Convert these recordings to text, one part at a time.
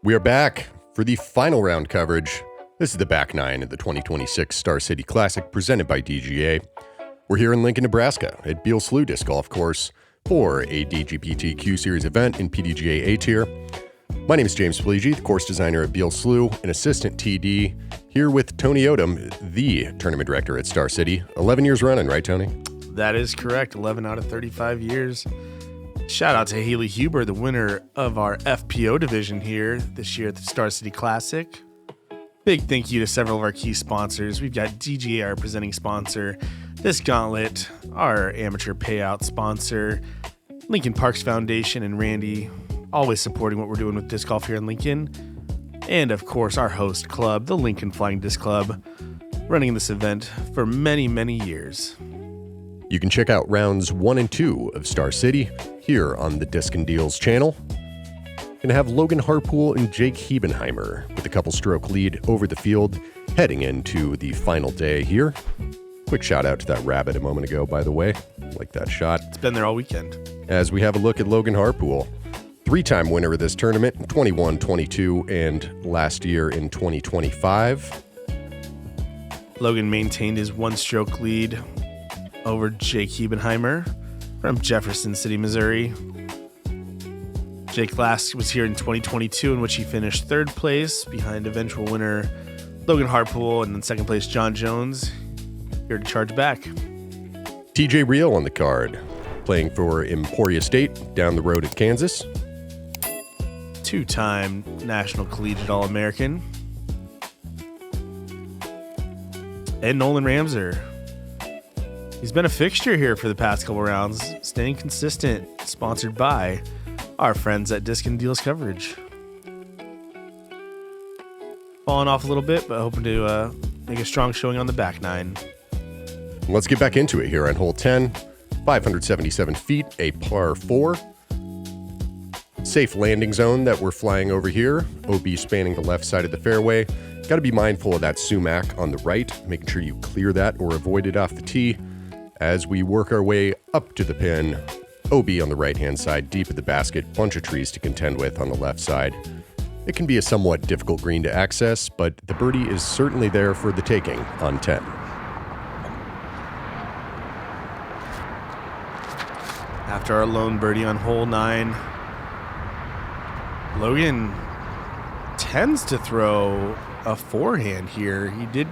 We are back for the final round coverage. This is the back nine of the 2026 Star City Classic presented by DGA. We're here in Lincoln, Nebraska at Beal Slough Disc Golf Course for a DGPT-Q Series event in PDGA A tier. My name is James Peligi, the course designer at Beal Slough, an assistant TD, here with Tony Odom, the tournament director at Star City. 11 years running, right, Tony? That is correct. 11 out of 35 years. Shout out to Haley Huber, the winner of our FPO division here this year at the Star City Classic. Big thank you to several of our key sponsors. We've got DGA, our presenting sponsor, Disc Gauntlet, our amateur payout sponsor, Lincoln Parks Foundation, and Randy, always supporting what we're doing with disc golf here in Lincoln. And of course, our host club, the Lincoln Flying Disc Club, running this event for many, many years. You can check out rounds 1 and 2 of Star City here on the Discin Deals channel. Gonna have Logan Harpool and Jake Hebenheimer with a couple stroke lead over the field heading into the final day here. Quick shout out to that rabbit a moment ago, by the way. Like that shot. It's been there all weekend. As we have a look at Logan Harpool, three-time winner of this tournament in 21, 22, and last year in 2025. Logan maintained his one-stroke lead over Jake Hebenheimer from Jefferson City, Missouri. Jake last was here in 2022, in which he finished third place behind eventual winner Logan Harpool, and then second place John Jones. Here to charge back. TJ Reel on the card, playing for Emporia State down the road at Kansas. Two-time National Collegiate All-American. And Nolan Ramser. He's been a fixture here for the past couple rounds, staying consistent, sponsored by our friends at Discin Deals Coverage. Falling off a little bit, but hoping to make a strong showing on the back nine. Let's get back into it here on hole 10. 577 feet, a par 4. Safe landing zone that we're flying over here. OB spanning the left side of the fairway. Got to be mindful of that sumac on the right, making sure you clear that or avoid it off the tee. As we work our way up to the pin, OB on the right-hand side, deep at the basket, bunch of trees to contend with on the left side. It can be a somewhat difficult green to access, but the birdie is certainly there for the taking on 10. After our lone birdie on hole 9, Logan tends to throw a forehand here. He did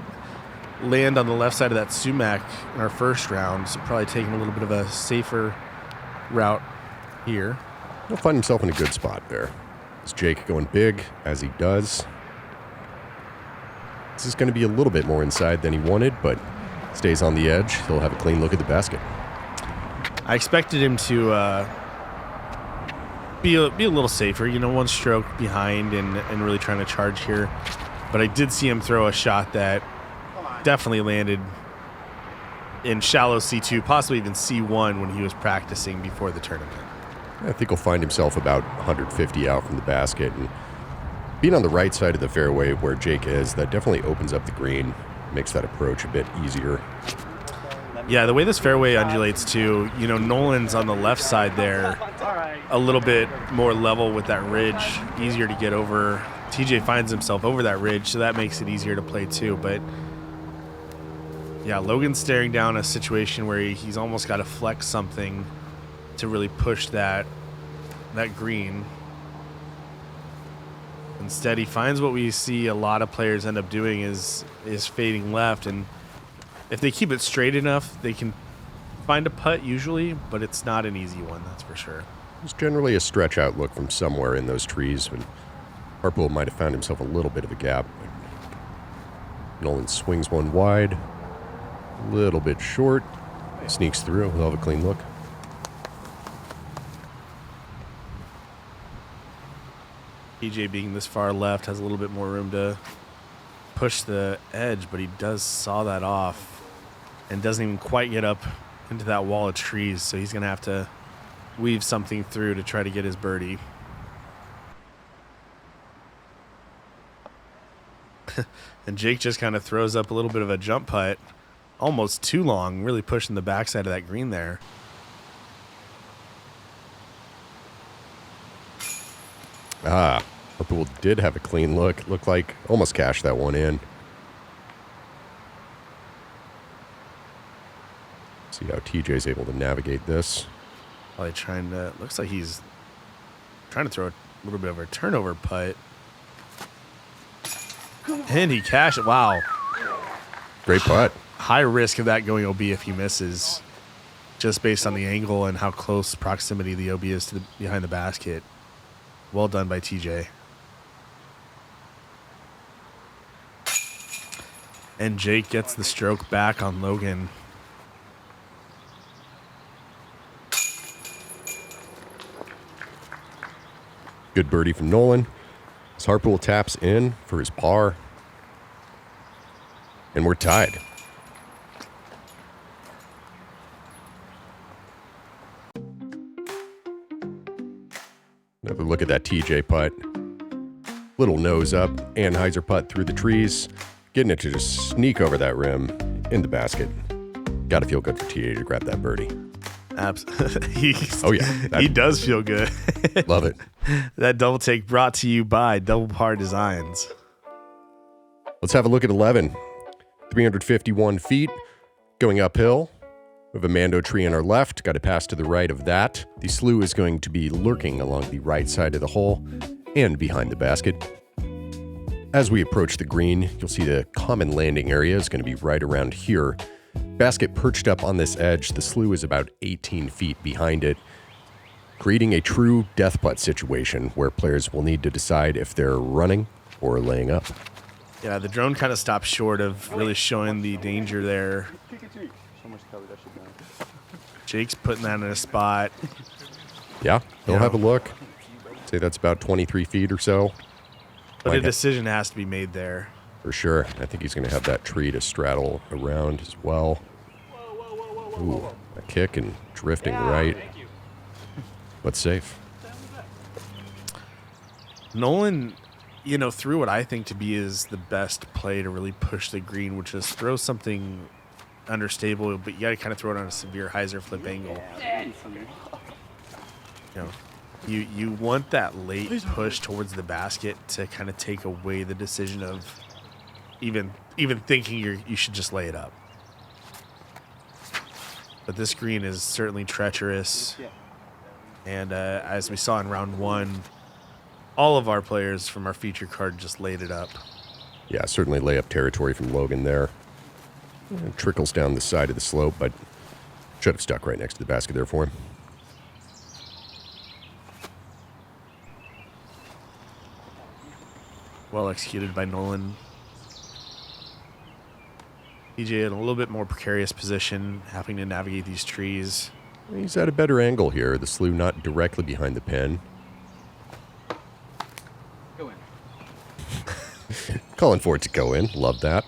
land on the left side of that sumac in our first round, so probably taking a little bit of a safer route here. He'll find himself in a good spot there. Is Jake going big, as he does? This is going to be a little bit more inside than he wanted, but stays on the edge. He'll have a clean look at the basket. I expected him to be a little safer, one stroke behind and really trying to charge here. But I did see him throw a shot that definitely landed in shallow C2, possibly even C1 when he was practicing before the tournament. I think he'll find himself about 150 out from the basket. And being on the right side of the fairway where Jake is, that definitely opens up the green, makes that approach a bit easier. Yeah, the way this fairway undulates too, Nolan's on the left side there, a little bit more level with that ridge, easier to get over. TJ finds himself over that ridge, so that makes it easier to play too. But yeah, Logan's staring down a situation where he's almost got to flex something to really push that green. Instead, he finds what we see a lot of players end up doing is fading left, and if they keep it straight enough, they can find a putt usually, but it's not an easy one, that's for sure. There's generally a stretch out look from somewhere in those trees, and Harpool might have found himself a little bit of a gap. Nolan swings one wide, a little bit short, sneaks through. He'll have a clean look. TJ being this far left has a little bit more room to push the edge, but he does saw that off and doesn't even quite get up into that wall of trees, so he's going to have to weave something through to try to get his birdie. And Jake just kind of throws up a little bit of a jump putt almost too long, really pushing the backside of that green there. Harpool did have a clean look. Looked like almost cashed that one in. See how TJ's able to navigate this. Probably looks like he's trying to throw a little bit of a turnover putt. And he cashed it. Wow. Great putt. High risk of that going OB if he misses, just based on the angle and how close proximity the OB is to behind the basket. Well done by TJ. And Jake gets the stroke back on Logan. Good birdie from Nolan. As Harpool taps in for his par. And we're tied. Another look at that TJ putt. Little nose up, Anheuser putt through the trees. Getting it to just sneak over that rim in the basket. Got to feel good for TJ to grab that birdie. Oh, yeah. He does feel good. Love it. That double take brought to you by Double Par Designs. Let's have a look at 11. 351 feet, going uphill. We have a Mando tree on our left. Got to pass to the right of that. The slough is going to be lurking along the right side of the hole and behind the basket. As we approach the green, you'll see the common landing area is going to be right around here. Basket perched up on this edge. The slough is about 18 feet behind it, creating a true death putt situation where players will need to decide if they're running or laying up. Yeah, the drone kind of stopped short of really showing the danger there. Jake's putting that in a spot. Yeah, they'll have a look. Say that's about 23 feet or so. But a decision has to be made there. For sure. I think he's going to have that tree to straddle around as well. Ooh, a kick and drifting right. But safe. Nolan, threw what I think to be is the best play to really push the green, which is throw something understable, but you got to kind of throw it on a severe hyzer flip angle. You want that late push towards the basket to kind of take away the decision of even thinking you should just lay it up. But this green is certainly treacherous, and as we saw in round one, all of our players from our feature card just laid it up. Yeah, certainly layup territory from Logan there. It trickles down the side of the slope, but should have stuck right next to the basket there for him. Well executed by Nolan. TJ in a little bit more precarious position, having to navigate these trees. He's at a better angle here. The slough not directly behind the pin. Go in. Calling for it to go in. Love that.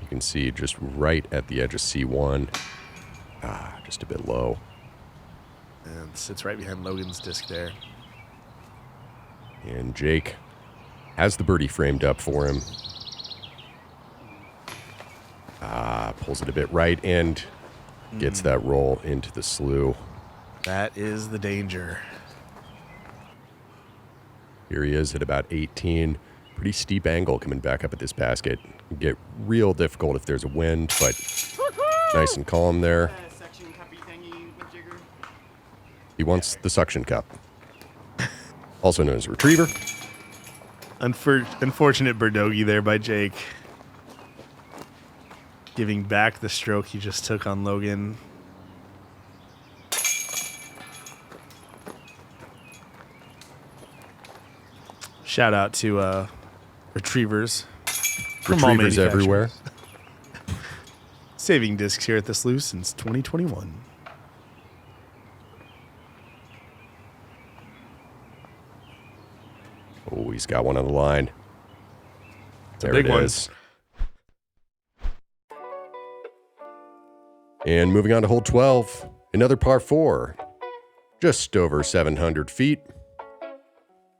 You can see just right at the edge of C1. Just a bit low. And sits right behind Logan's disc there. And Jake has the birdie framed up for him. Pulls it a bit right and gets that roll into the slough. That is the danger. Here he is at about 18. Pretty steep angle coming back up at this basket. Can get real difficult if there's a wind, but nice and calm there. He wants the suction cup. Also known as retriever. Unfortunate birdogey there by Jake. Giving back the stroke he just took on Logan. Shout out to retrievers. From all Retrievers everywhere. Saving discs here at the Slough since 2021. Oh, he's got one on the line. It's a There big it one. is. And moving on to hole 12, another par 4. Just over 700 feet.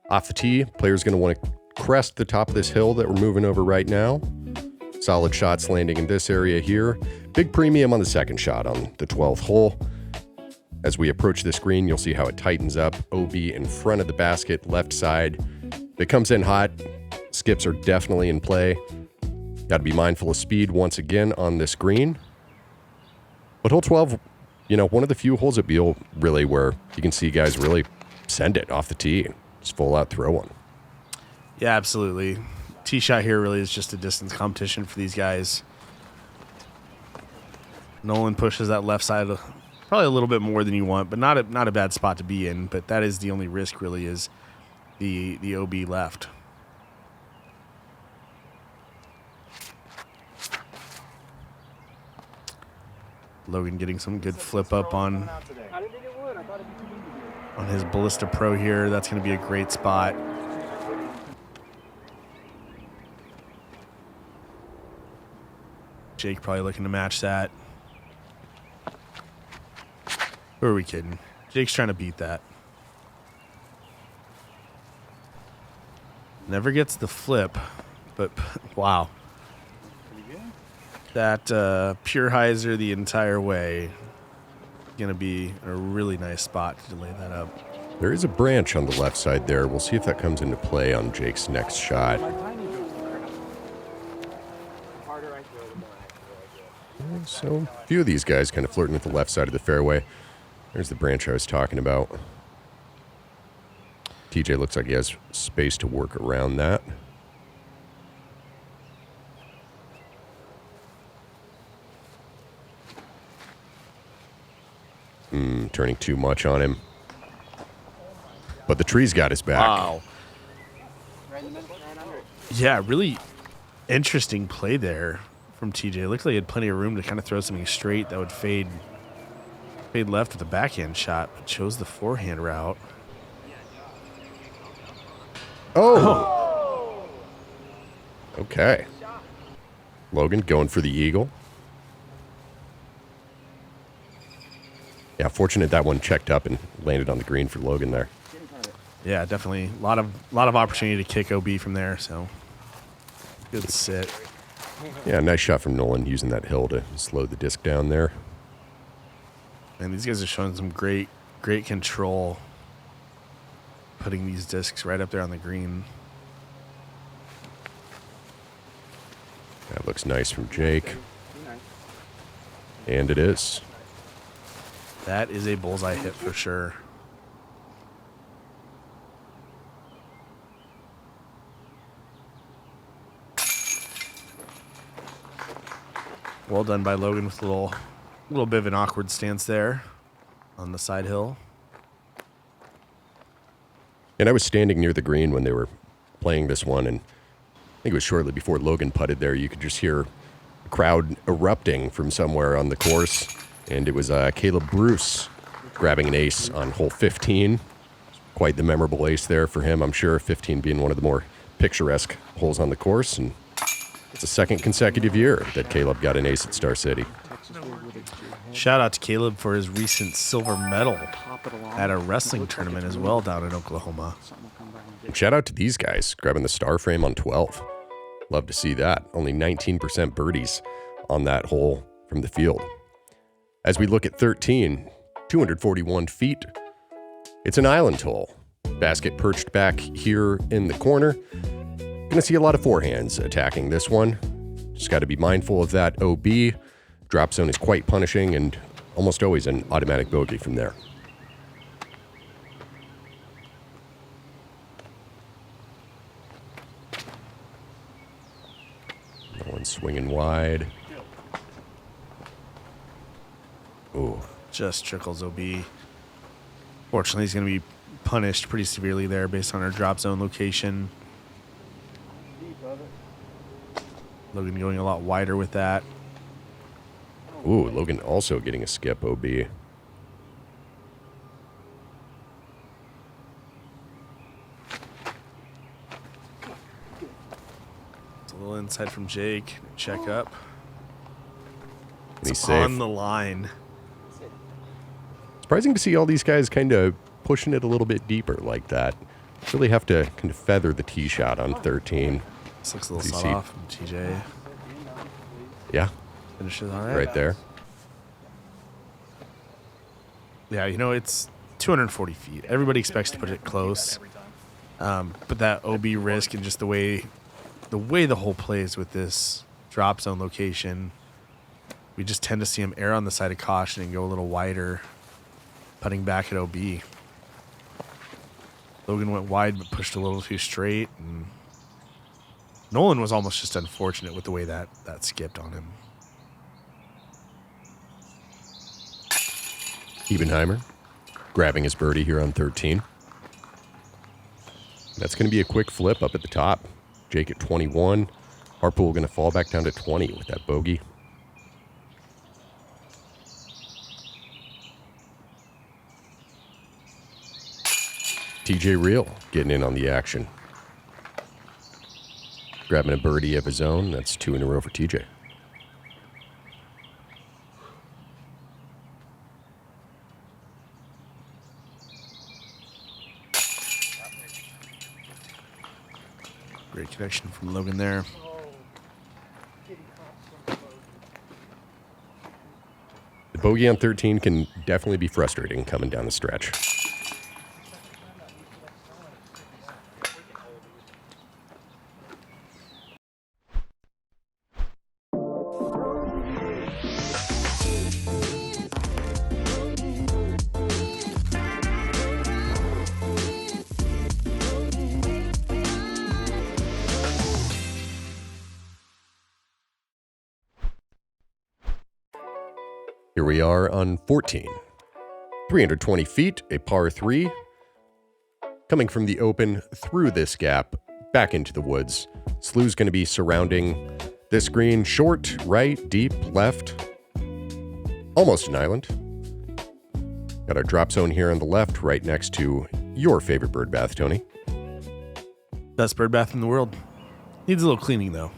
Off the tee, player's going to want to crest the top of this hill that we're moving over right now. Solid shots landing in this area here. Big premium on the second shot on the 12th hole. As we approach this green, you'll see how it tightens up. OB in front of the basket, left side. If it comes in hot, skips are definitely in play. Got to be mindful of speed once again on this green. But hole 12, you know, one of the few holes at Beal really where you can see guys really send it off the tee. Just full out throw one. Yeah, absolutely. Tee shot here really is just a distance competition for these guys. Nolan pushes that left side probably a little bit more than you want, but not a bad spot to be in. But that is the only risk really is the OB left. Logan getting some good flip up on his Ballista Pro here. That's going to be a great spot. Jake probably looking to match that. Who are we kidding? Jake's trying to beat that. Never gets the flip, but wow. That pure hyzer the entire way. Gonna be a really nice spot to lay that up. There is a branch on the left side there. We'll see if that comes into play on Jake's next shot. So a few of these guys kind of flirting with the left side of the fairway. There's the branch I was talking about. TJ looks like he has space to work around that. Turning too much on him. But the tree's got his back. Wow. Yeah, really interesting play there from TJ. Looks like he had plenty of room to kind of throw something straight that would fade left with a backhand shot, but chose the forehand route. Oh! Okay. Logan going for the eagle. Yeah, fortunate that one checked up and landed on the green for Logan there. Yeah, definitely. A lot of opportunity to kick OB from there, so good sit. Yeah, nice shot from Nolan using that hill to slow the disc down there. And these guys are showing some great control, putting these discs right up there on the green. That looks nice from Jake. And it is. That is a bullseye hit for sure. Well done by Logan with a little bit of an awkward stance there on the side hill. And I was standing near the green when they were playing this one, and I think it was shortly before Logan putted there. You could just hear a crowd erupting from somewhere on the course, and it was Caleb Bruce grabbing an ace on hole 15. Quite the memorable ace there for him, I'm sure, 15 being one of the more picturesque holes on the course, and it's the second consecutive year that Caleb got an ace at Star City. Shout out to Caleb for his recent silver medal at a wrestling tournament as well down in Oklahoma. And shout out to these guys grabbing the star frame on 12. Love to see that. Only 19% birdies on that hole from the field. As we look at 13, 241 feet. It's an island hole. Basket perched back here in the corner. Gonna see a lot of forehands attacking this one. Just got to be mindful of that OB. Drop zone is quite punishing and almost always an automatic bogey from there. No one swinging wide. Ooh. Just trickles OB. Fortunately, he's going to be punished pretty severely there based on our drop zone location. Logan going a lot wider with that. Ooh, Logan also getting a skip OB. It's a little inside from Jake. Check up. And he's It's safe. on the line. Surprising to see all these guys kind of pushing it a little bit deeper like that. Really have to kind of feather the tee shot on 13. This looks a little sawed off from TJ. Yeah. Finishes all right. Right there. Yeah, you know, it's 240 feet. Everybody expects to put it close. But that OB risk and just the way the hole plays with this drop zone location, we just tend to see him err on the side of caution and go a little wider, putting back at OB. Logan went wide but pushed a little too straight, and Nolan was almost just unfortunate with the way that skipped on him. Hebenheimer grabbing his birdie here on 13. That's going to be a quick flip up at the top. Jake at 21. Harpool going to fall back down to 20 with that bogey. TJ Real getting in on the action. Grabbing a birdie of his own. That's 2 in a row for TJ. Great connection from Logan there. The bogey on 13 can definitely be frustrating coming down the stretch. Here we are on 14. 320 feet, a par 3. Coming from the open through this gap, back into the woods. Slough's going to be surrounding this green, short, right, deep, left. Almost an island. Got our drop zone here on the left, right next to your favorite bird bath, Tony. Best bird bath in the world. Needs a little cleaning, though.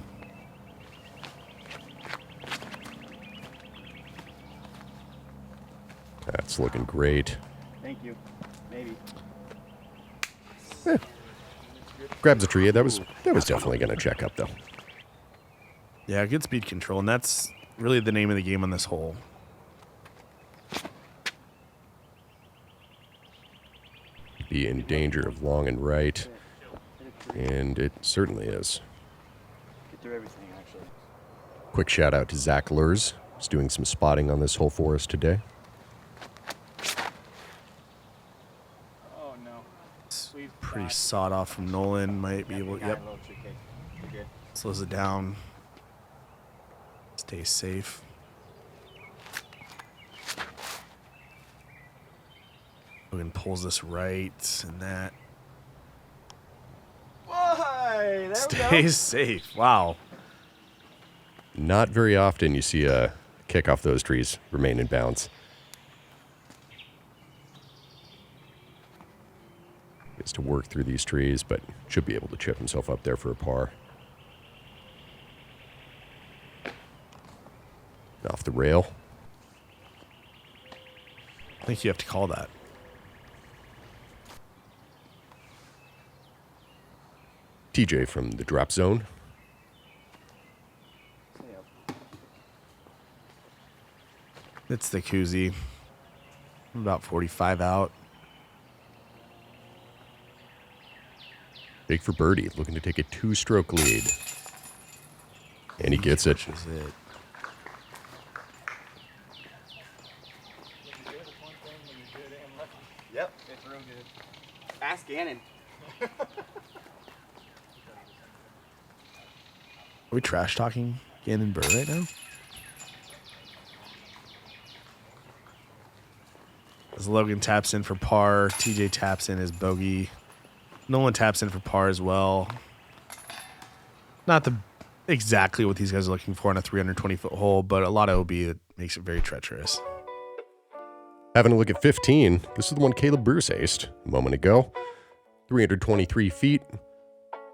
That's looking great. Thank you. Maybe. Grabs a tree. That was definitely going to check up, though. Yeah, good speed control, and that's really the name of the game on this hole. Be in danger of long and right, and it certainly is. Get through everything, actually. Quick shout out to Zach Lurs, who's doing some spotting on this hole for us today. Oh, no. We've Pretty sawed off from Nolan. Might be able. Yep. You're good. Slows it down. Stay safe. Logan pulls this right, and that Why? There we go. stays safe. Wow. Not very often you see a kick off those trees remain in bounds. Gets to work through these trees, but should be able to chip himself up there for a par. Off the rail. I think you have to call that. TJ from the drop zone. It's the koozie. I'm about 45 out. Big for birdie, looking to take a 2-stroke lead. And he gets it. Pushes it. Yep, it's real good. Ask Gannon. Are we trash talking Gannon Burr right now? As Logan taps in for par, TJ taps in his bogey. Nolan taps in for par as well. Not exactly what these guys are looking for on a 320-foot hole, but a lot of OB that makes it very treacherous. Having a look at 15. This is the one Caleb Bruce aced a moment ago. 323 feet.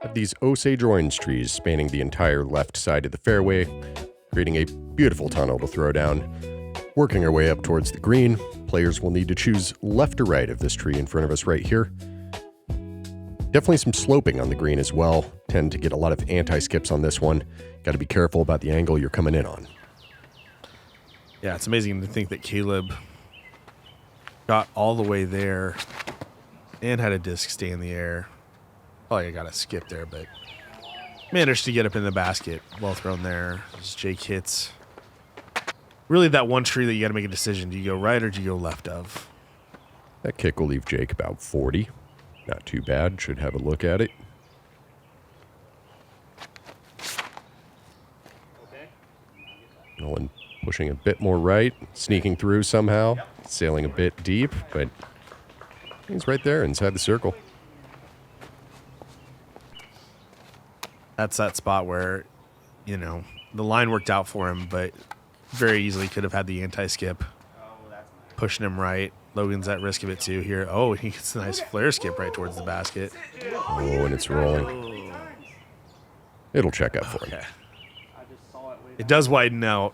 Have these Osage orange trees spanning the entire left side of the fairway, creating a beautiful tunnel to throw down. Working our way up towards the green, players will need to choose left or right of this tree in front of us right here. Definitely some sloping on the green as well. Tend to get a lot of anti-skips on this one. Got to be careful about the angle you're coming in on. Yeah, it's amazing to think that Caleb got all the way there and had a disc stay in the air. Probably got a skip there, but managed to get up in the basket. Well thrown there. As Jake hits. Really that one tree that you got to make a decision. Do you go right or do you go left of? That kick will leave Jake about 40. Not too bad. Should have a look at it. Nolan pushing a bit more right, sneaking through somehow, sailing a bit deep, but he's right there inside the circle. That's that spot where, you know, the line worked out for him, but very easily could have had the anti-skip. Pushing him right. Logan's at risk of it too here. Oh, he gets a nice flare skip right towards the basket. Oh, and it's rolling. It'll check up for him. Okay. It does widen out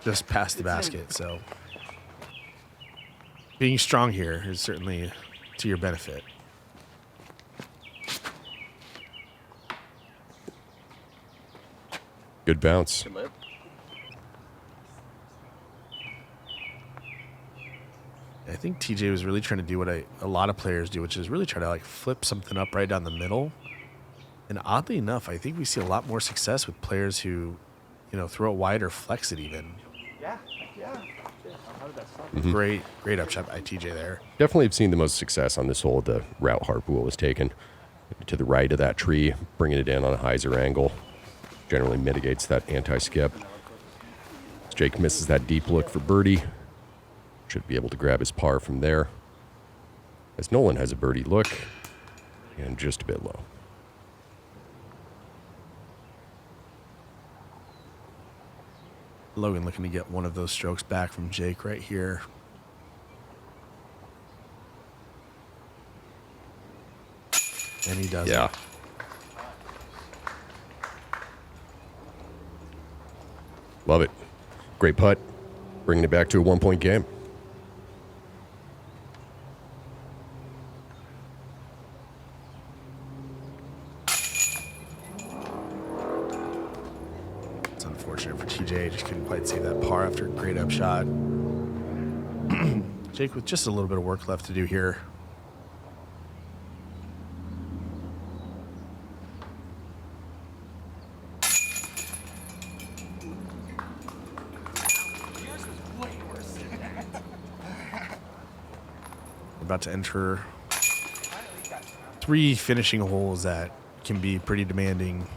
just past the basket, so being strong here is certainly to your benefit. Good bounce. Good lip. I think TJ was really trying to do what a lot of players do, which is really try to like flip something up right down the middle. And oddly enough, I think we see a lot more success with players who, you know, throw it wide or flex it even. Yeah. How did that stop? Great up shot by TJ there. Definitely have seen the most success on this hole. The route Harpool was taken to the right of that tree, bringing it in on a hyzer angle. Generally mitigates that anti-skip. Jake misses that deep look for birdie. Should be able to grab his par from there. As Nolan has a birdie look and just a bit low. Logan looking to get one of those strokes back from Jake right here. And he does. Yeah. It. Love it. Great putt. Bringing it back to a 1-point game. It's unfortunate for TJ. Just couldn't quite save that par after a great up shot. Jake with just a little bit of work left to do here. About to enter 3 finishing holes that can be pretty demanding.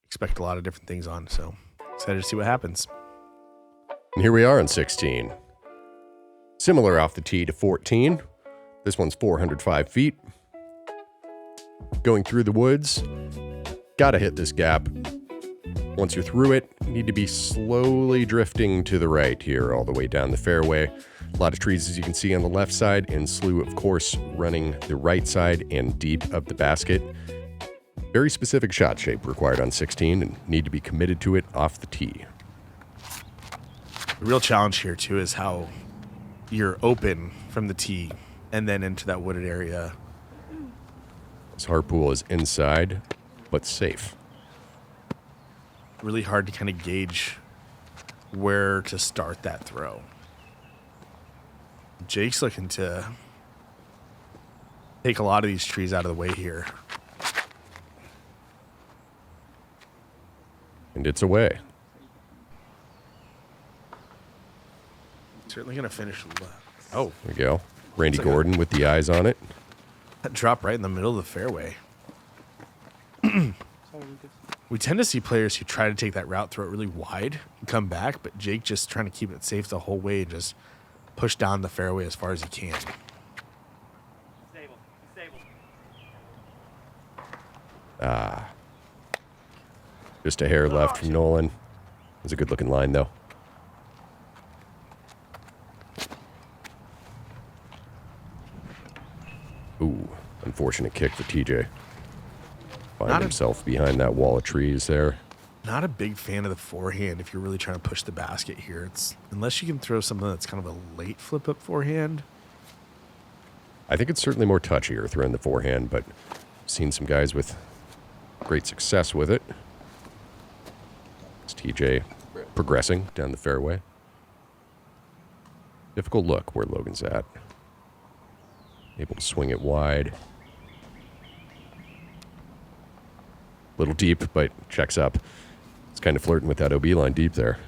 Expect a lot of different things on, so excited to see what happens. And here we are on 16. Similar off the tee to 14. This one's 405 feet. Going through the woods. Gotta hit this gap. Once you're through it, you need to be slowly drifting to the right here all the way down the fairway. A lot of trees, as you can see, on the left side, and Slough, of course, running the right side and deep of the basket. Very specific shot shape required on 16 and need to be committed to it off the tee. The real challenge here, too, is how you're open from the tee and then into that wooded area. This Harpool is inside, but safe. Really hard to kind of gauge where to start that throw. Jake's looking to take a lot of these trees out of the way here. And it's away. Certainly going to finish. Oh, There we go. Randy Looks like Gordon with the eyes on it. that dropped right in the middle of the fairway. We tend to see players who try to take that route, throw it really wide, and come back, but Jake just trying to keep it safe the whole way and just push down the fairway as far as he can. Stable. Just a hair left from Nolan. It's a good looking line, though. Ooh, unfortunate kick for TJ. Find himself behind that wall of trees there. Not a big fan of the forehand if you're really trying to push the basket here. It's unless you can throw something that's kind of a late flip up forehand. I think it's certainly more touchier throwing the forehand, but Seen some guys with great success with it. It's TJ progressing down the fairway. Difficult look where Logan's at. Able to swing it wide. Little deep, but checks up. It's kind of flirting with that OB line deep there.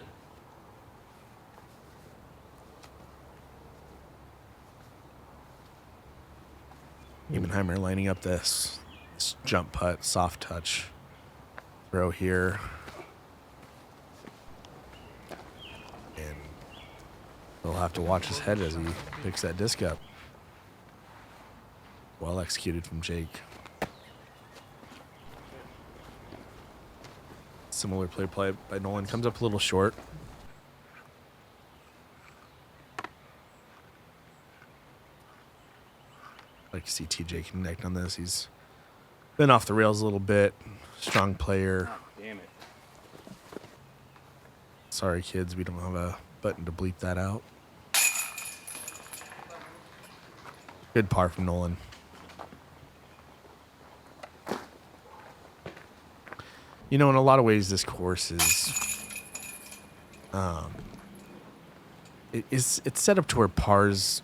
Hebenheimer lining up this jump putt, soft touch throw here. And he'll have to watch his head as he picks that disc up. Well executed from Jake. Similar play by Nolan. Comes up a little short. Like to see TJ connect on this. He's been off the rails a little bit. Strong player. Oh, damn it. Sorry, kids, we don't have a button to bleep that out. Good par from Nolan. You know, in a lot of ways, this course is, it's set up to where pars,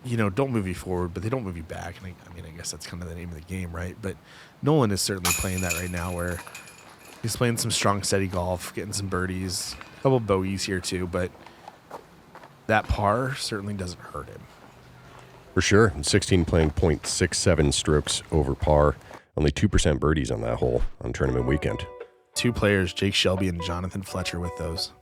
you know, don't move you forward, but they don't move you back. And I mean, I guess that's kind of the name of the game, right? But Nolan is certainly playing that right now, where he's playing some strong, steady golf, getting some birdies, a couple bogeys here too. But that par certainly doesn't hurt him. For sure. And 16 playing .67 strokes over par. Only 2% birdies on that hole on tournament weekend. Two players, Jake Shelby and Jonathan Fletcher, with those.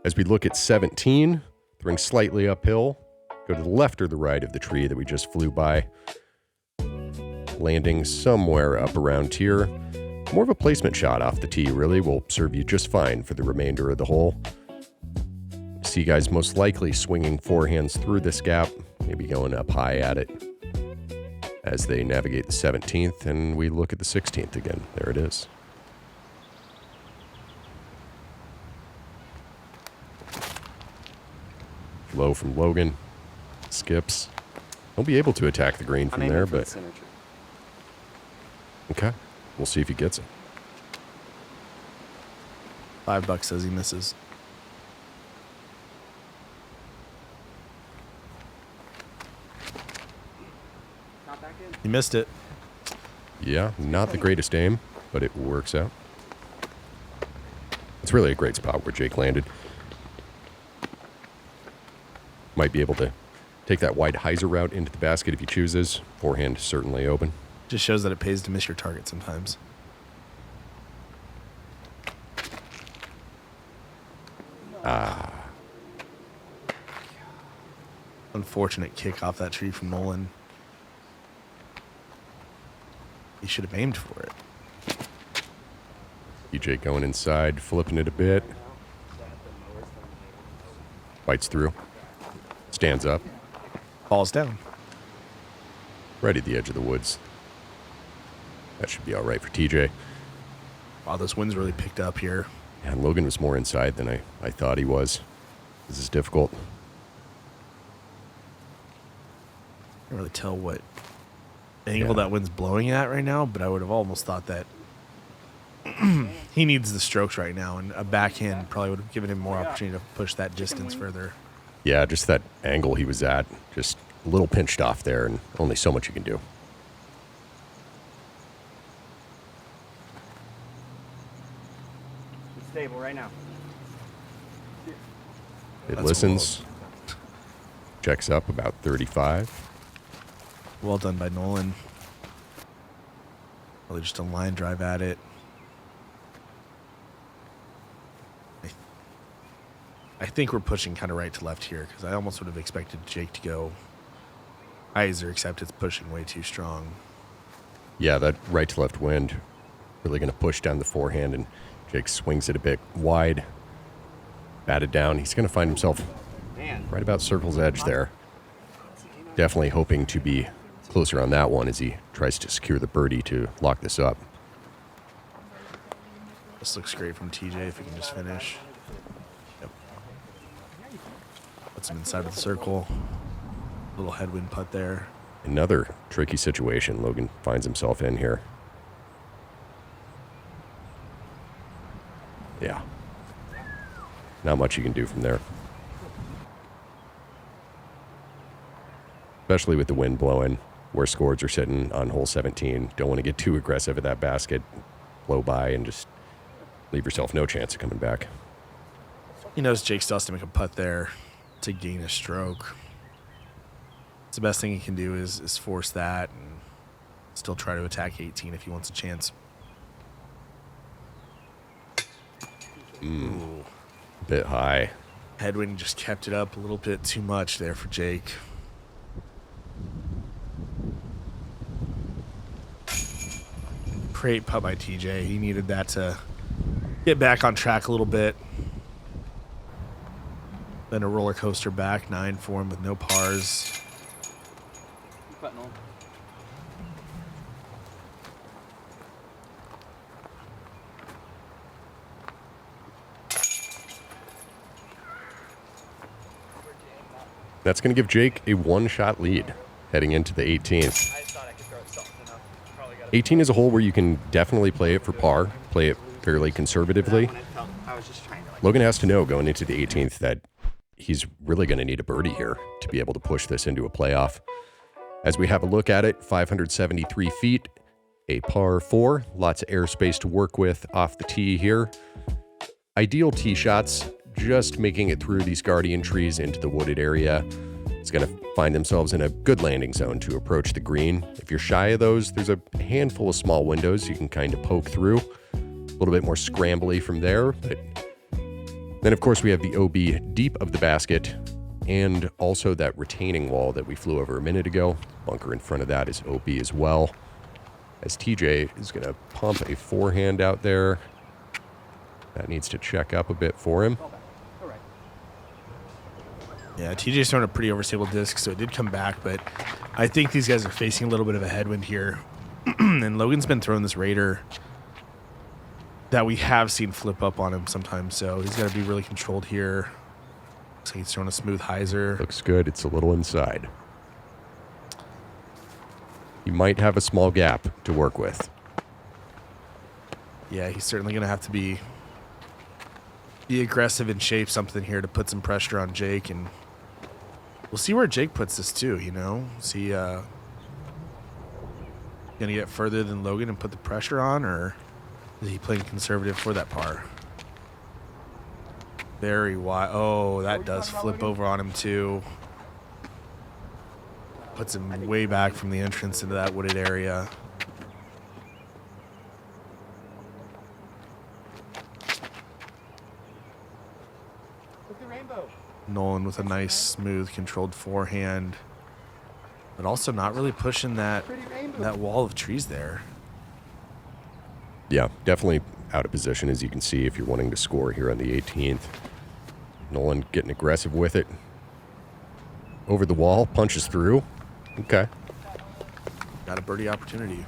As we look at 17, throwing slightly uphill, go to the left or the right of the tree that we just flew by. Landing somewhere up around here. More of a placement shot off the tee, really, will serve you just fine for the remainder of the hole. See guys most likely swinging forehands through this gap, maybe going up high at it as they navigate the 17th, and we look at the 16th again. There it is. Low from Logan. Skips. He'll be able to attack the green from there, but... Okay. We'll see if he gets it. $5 says he misses. Not back in. He missed it. Yeah, not the greatest aim, but it works out. It's really a great spot where Jake landed. Might be able to take that wide hyzer route into the basket if he chooses. Forehand certainly open. Just shows that it pays to miss your target sometimes. Unfortunate kick off that tree from Nolan. He should have aimed for it. EJ going inside, flipping it a bit. Bites through. Stands up. Falls down. Right at the edge of the woods. That should be all right for TJ. Wow, this wind's really picked up here. And Logan was more inside than I thought he was. This is difficult. Can't really tell what angle that wind's blowing at right now, but I would have almost thought that he needs the strokes right now, and a backhand probably would have given him more opportunity to push that distance further. Yeah, just that angle he was at. Just a little pinched off there, and only so much you can do. It's stable right now. It That's listens. Checks up about 35. Well done by Nolan. Probably just a line drive at it. I think we're pushing kind of right to left here, because I almost would have expected Jake to go hyzer, except it's pushing way too strong. Yeah, that right to left wind really going to push down the forehand, and Jake swings it a bit wide. Batted down. He's going to find himself right about circle's edge there. Definitely hoping to be closer on that one as he tries to secure the birdie to lock this up. This looks great from TJ if he can just finish. Yep. Puts him inside of the circle. Little headwind putt there. Another tricky situation Logan finds himself in here. Yeah. Not much you can do from there. Especially with the wind blowing, where scores are sitting on hole 17. Don't want to get too aggressive at that basket. Blow by and just leave yourself no chance of coming back. He knows Jake still has to make a putt there to gain a stroke. So the best thing he can do is force that and still try to attack 18 if he wants a chance. A bit high. Headwind just kept it up a little bit too much there for Jake. Great putt by TJ. He needed that to get back on track a little bit. Then a roller coaster back nine for him with no pars. You putting on? That's going to give Jake a one-shot lead heading into the 18th. I just thought I could throw it soft enough. Probably got 18 is a hole where you can definitely play it for par, play it fairly conservatively. I was just trying to Logan has to know going into the 18th that he's really going to need a birdie here to be able to push this into a playoff. As we have a look at it, 573 feet, a par 4, lots of airspace to work with off the tee here. Ideal tee shots, just making it through these guardian trees into the wooded area. It's going to find themselves in a good landing zone to approach the green. If you're shy of those, there's a handful of small windows you can kind of poke through. A little bit more scrambly from there, but then of course we have the OB deep of the basket and also that retaining wall that we flew over a minute ago. Bunker in front of that is OB as well. As TJ is going to pump a forehand out there. That needs to check up a bit for him. All right. Yeah, TJ's throwing a pretty overstable disc, so it did come back, but I think these guys are facing a little bit of a headwind here. And Logan's been throwing this Raider that we have seen flip up on him sometimes, so he's got to be really controlled here. So he's throwing a smooth hyzer. Looks good. It's a little inside. He might have a small gap to work with. Yeah, he's certainly going to have to be aggressive and shape something here to put some pressure on Jake, and we'll see where Jake puts this too, you know? Is he going to get further than Logan and put the pressure on, or is he playing conservative for that par? Very wide. Oh, that does flip over on him too. Puts him way back from the entrance into that wooded area. Nolan with a nice, smooth, controlled forehand, but also not really pushing that wall of trees there. Yeah, definitely out of position, as you can see, if you're wanting to score here on the 18th. Nolan getting aggressive with it. Over the wall, punches through. Okay. Got a birdie opportunity.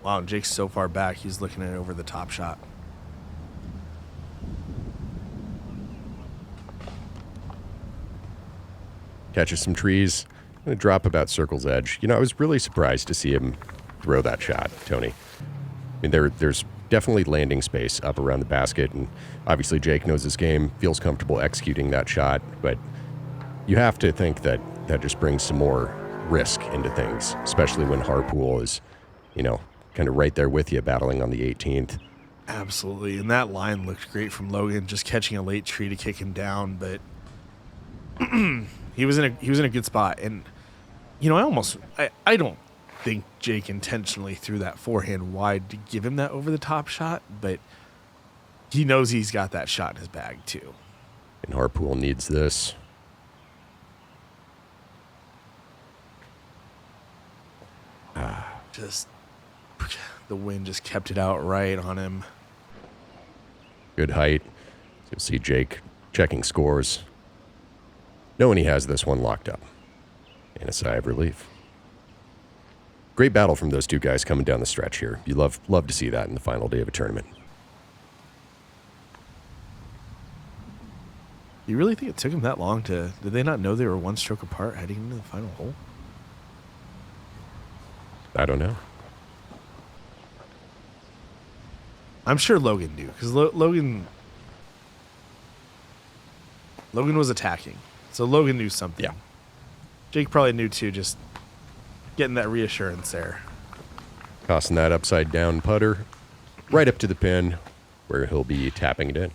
Wow, Jake's so far back, he's looking at it over the top shot. Catches some trees. Going to drop about circle's edge. You know, I was really surprised to see him throw that shot, Tony. I mean, there's definitely landing space up around the basket, and obviously Jake knows his game, feels comfortable executing that shot, but you have to think that that just brings some more risk into things, especially when Harpool is, you know, kind of right there with you battling on the 18th. Absolutely, and that line looked great from Logan, just catching a late tree to kick him down, but he was in a good spot. And you know, I don't think Jake intentionally threw that forehand wide to give him that over the top shot, but he knows he's got that shot in his bag too. And Harpool needs this. Just the wind just kept it out right on him. Good height. So you'll see Jake checking scores, knowing he has this one locked up. And a sigh of relief. Great battle from those two guys coming down the stretch here. You love to see that in the final day of a tournament. You really think it took him that long to... Did they not know they were one stroke apart heading into the final hole? I don't know. I'm sure Logan knew, because Logan was attacking. So Logan knew something. Yeah. Jake probably knew too, just getting that reassurance there. Tossing that upside down putter right up to the pin where he'll be tapping it in.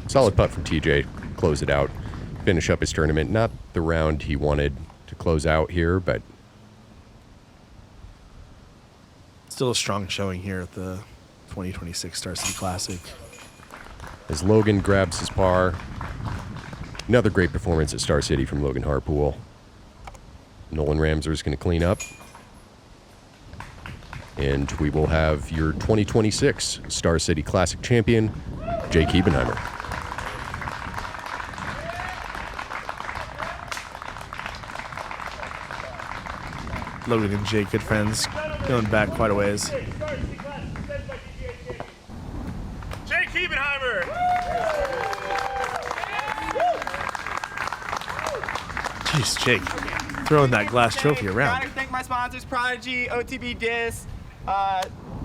Solid putt from TJ. Close it out. Finish up his tournament. Not the round he wanted to close out here, but Still a strong showing here at the 2026 Star City Classic. as Logan grabs his par. Another great performance at Star City from Logan Harpool. Nolan Ramser is going to clean up. And we will have your 2026 Star City Classic champion, Jake Hebenheimer. Logan and Jake, good friends, going back quite a ways. Jake Hebenheimer! Jeez, Jake, throwing that glass trophy I'd around. like to thank my sponsors, Prodigy, OTB Disc,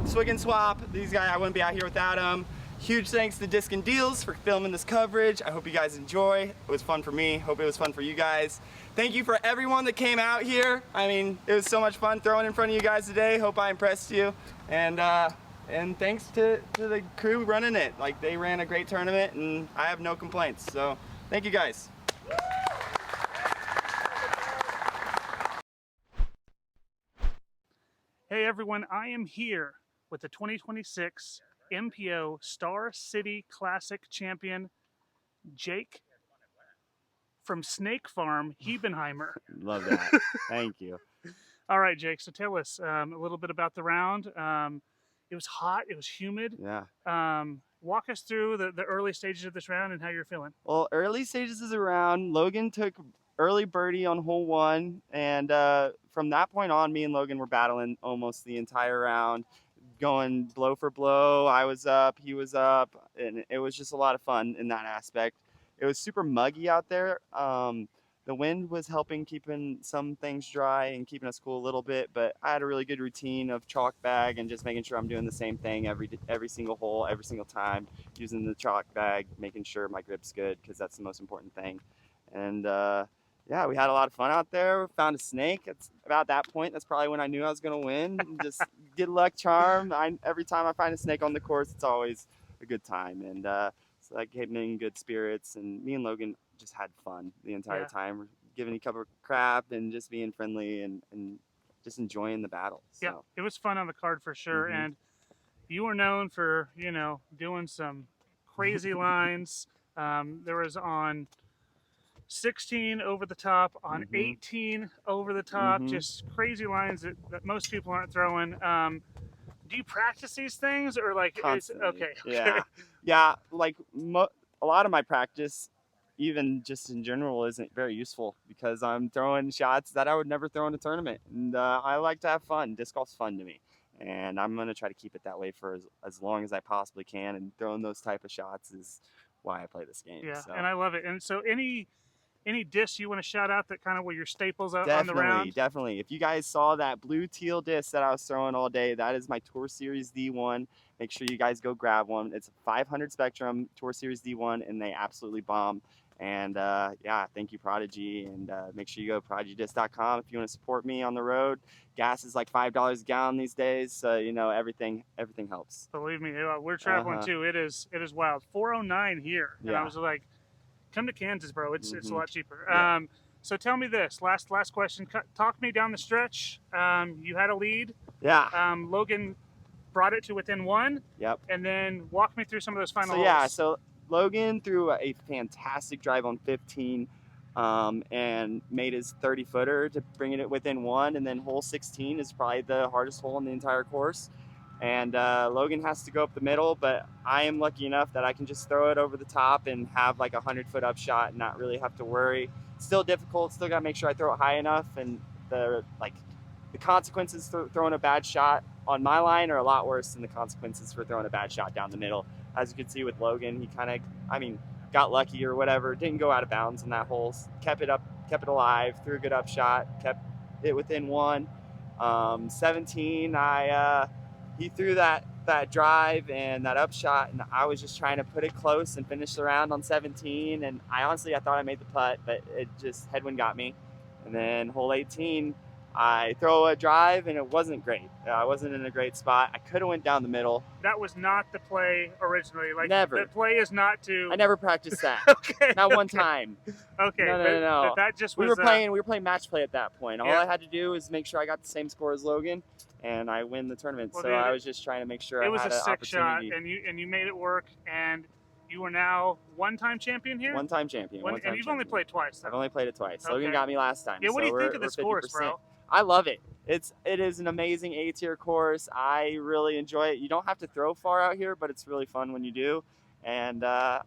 Swig and Swap. These guys, I wouldn't be out here without them. Huge thanks to Discin Deals for filming this coverage. I hope you guys enjoy. It was fun for me. Hope it was fun for you guys. Thank you for everyone that came out here. I mean, it was so much fun throwing in front of you guys today. Hope I impressed you. And thanks to the crew running it. Like, they ran a great tournament, and I have no complaints. So, thank you guys. Hey everyone, I am here with the 2026 MPO Star City Classic champion, Jake from Snake Farm, Hebenheimer. Love that. Thank you. All right, Jake, so tell us a little bit about the round. It was hot, it was humid. Yeah. Walk us through the early stages of this round and how you're feeling. Well, early stages of the round, Logan took early birdie on hole one, and from that point on, me and Logan were battling almost the entire round, going blow for blow. I was up, he was up, and it was just a lot of fun in that aspect. It was super muggy out there. The wind was helping keeping some things dry and keeping us cool a little bit, but I had a really good routine of chalk bag and just making sure I'm doing the same thing every single hole, every single time, using the chalk bag, making sure my grip's good, because that's the most important thing. And yeah, we had a lot of fun out there. Found a snake. It's about that point, that's probably when I knew I was going to win. Just good luck charm. Every time I find a snake on the course, it's always a good time. And so that kept me in good spirits. And me and Logan just had fun the entire time. We're giving each other crap and just being friendly and just enjoying the battle. So. Yeah, it was fun on the card for sure. Mhm. And you were known for, doing some crazy lines. There was on 16 over the top, on 18 over the top, just crazy lines that most people aren't throwing. Do you practice these things, or like Constantly. it's okay? Yeah. Yeah, like a lot of my practice, even just in general, isn't very useful because I'm throwing shots that I would never throw in a tournament. And I like to have fun. Disc golf's fun to me. And I'm going to try to keep it that way for as long as I possibly can. And throwing those type of shots is why I play this game. Yeah, so. and I love it. And so any discs you want to shout out that kind of were your staples on the round? Definitely. If you guys saw that blue teal disc that I was throwing all day, that is my Tour Series D1. Make sure you guys go grab one. It's a 500 Spectrum Tour Series D1, and they absolutely bomb. And yeah, thank you, Prodigy. And make sure you go to prodigydisc.com if you want to support me on the road. Gas is like $5 a gallon these days, so everything helps. Believe me, we're traveling too. It is wild. 409 here, and I was like, come to Kansas, bro. It's a lot cheaper. Yeah. So tell me this last question. Talk me down the stretch. You had a lead. Yeah. Logan brought it to within one. Yep. And then walk me through some of those final holes. Yeah. So Logan threw a fantastic drive on 15 and made his 30-footer to bring it within one. And then hole 16 is probably the hardest hole in the entire course. And Logan has to go up the middle, but I am lucky enough that I can just throw it over the top and have like a 100-foot up shot and not really have to worry. Still difficult, still got to make sure I throw it high enough. And the the consequences for throwing a bad shot on my line are a lot worse than the consequences for throwing a bad shot down the middle. As you can see with Logan, he kind of, got lucky or whatever, didn't go out of bounds in that hole, kept it alive, threw a good up shot, kept it within one. 17, he threw that drive and that up shot, and I was just trying to put it close and finish the round on 17, and I thought I made the putt, but it just headwind got me. And then hole 18, I throw a drive and it wasn't great. I wasn't in a great spot. I could have went down the middle. That was not the play originally. Like, never. The play is not to. I never practiced that. Okay. Not one time. Okay. No. But that just was. We were playing match play at that point. All I had to do was make sure I got the same score as Logan, and I win the tournament. Well, so dude, I was just trying to make sure I had an opportunity. It was a sick shot, and you made it work, and you are now one-time champion here. One-time champion. And you've only played twice. Though. I've only played it twice. Okay. Logan got me last time. Yeah. What do you think of the 50%. scores, bro? I love it. It is an amazing A-tier course. I really enjoy it. You don't have to throw far out here, but it's really fun when you do. And I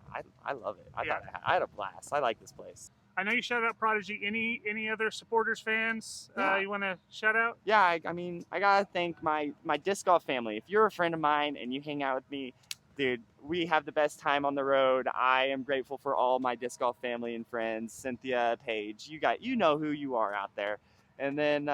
love it. I had a blast. I like this place. I know you shout out Prodigy. Any other supporters, fans you want to shout out? Yeah, I gotta thank my disc golf family. If you're a friend of mine and you hang out with me, dude, we have the best time on the road. I am grateful for all my disc golf family and friends. Cynthia, Paige, you know who you are out there. And then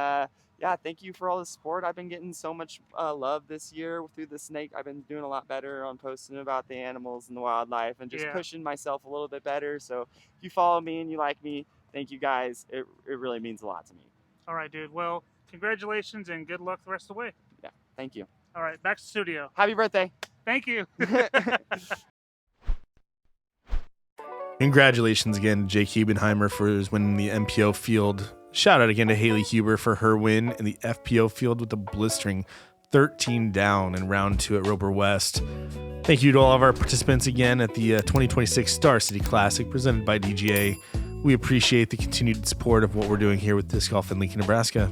thank you for all the support. I've been getting so much love this year through the snake. I've been doing a lot better on posting about the animals and the wildlife and just pushing myself a little bit better. So if you follow me and you like me, thank you guys. It really means a lot to me. All right, dude. Well, congratulations and good luck the rest of the way. Yeah, thank you. All right, back to the studio. Happy birthday. Thank you. Congratulations again to Jake Hebenheimer for his win in the MPO field. Shout out again to Haley Huber for her win in the FPO field with a blistering 13 down in round 2 at Roper West. Thank you to all of our participants again at the 2026 Star City Classic presented by DGA. We appreciate the continued support of what we're doing here with Disc Golf in Lincoln, Nebraska.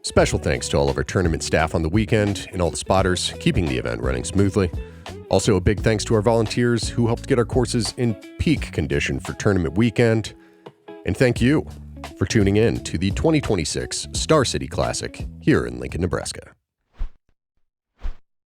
Special thanks to all of our tournament staff on the weekend and all the spotters keeping the event running smoothly. Also, a big thanks to our volunteers who helped get our courses in peak condition for tournament weekend. And thank you for tuning in to the 2026 Star City Classic here in Lincoln, Nebraska.